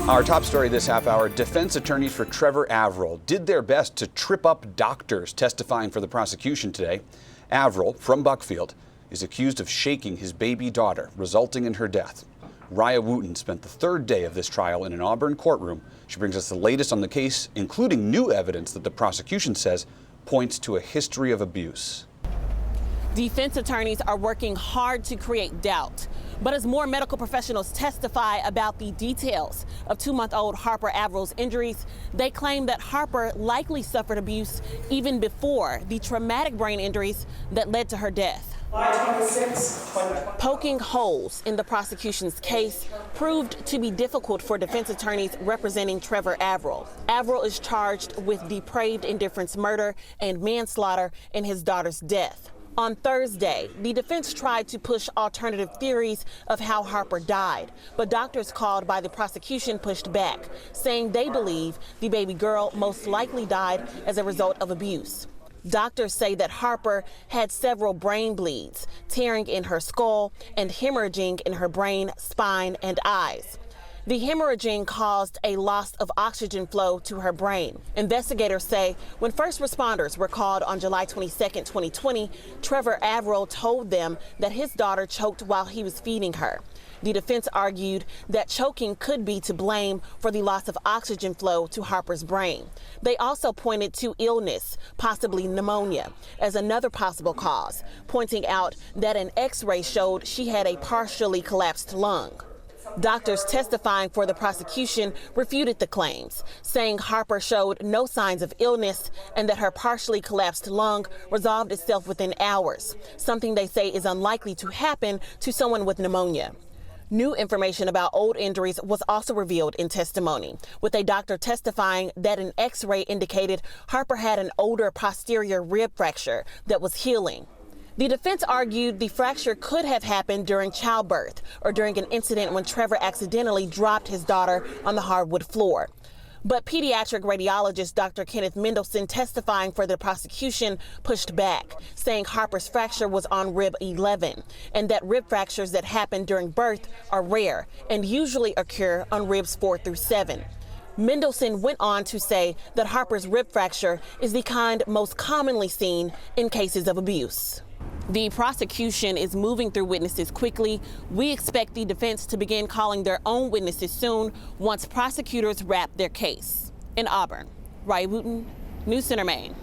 Our top story this half hour, defense attorneys for Trevor Averill did their best to trip up doctors testifying for the prosecution today. Averill, from Buckfield, is accused of shaking his baby daughter, resulting in her death. Raya Wooten spent the third day of this trial in an Auburn courtroom. She brings us the latest on the case, including new evidence that the prosecution says points to a history of abuse. Defense attorneys are working hard to create doubt. But as more medical professionals testify about the details of 2-month-old Harper Averill's injuries, they claim that Harper likely suffered abuse even before the traumatic brain injuries that led to her death. Poking holes in the prosecution's case proved to be difficult for defense attorneys representing Trevor Averill. Averill is charged with depraved indifference murder and manslaughter in his daughter's death. On Thursday, the defense tried to push alternative theories of how Harper died, but doctors called by the prosecution pushed back, saying they believe the baby girl most likely died as a result of abuse. Doctors say that Harper had several brain bleeds, tearing in her skull and hemorrhaging in her brain, spine, and eyes. The hemorrhaging caused a loss of oxygen flow to her brain. Investigators say when first responders were called on July 22, 2020, Trevor Averill told them that his daughter choked while he was feeding her. The defense argued that choking could be to blame for the loss of oxygen flow to Harper's brain. They also pointed to illness, possibly pneumonia, as another possible cause, pointing out that an X-ray showed she had a partially collapsed lung. Doctors testifying for the prosecution refuted the claims, saying Harper showed no signs of illness and that her partially collapsed lung resolved itself within hours, something they say is unlikely to happen to someone with pneumonia. New information about old injuries was also revealed in testimony, with a doctor testifying that an X-ray indicated Harper had an older posterior rib fracture that was healing. The defense argued the fracture could have happened during childbirth or during an incident when Trevor accidentally dropped his daughter on the hardwood floor. But pediatric radiologist Dr. Kenneth Mendelsohn, testifying for the prosecution, pushed back, saying Harper's fracture was on rib 11 and that rib fractures that happen during birth are rare and usually occur on ribs 4 through 7. Mendelsohn went on to say that Harper's rib fracture is the kind most commonly seen in cases of abuse. The prosecution is moving through witnesses quickly. We expect the defense to begin calling their own witnesses soon once prosecutors wrap their case. In Auburn, Raya Wooten, News Center, Maine.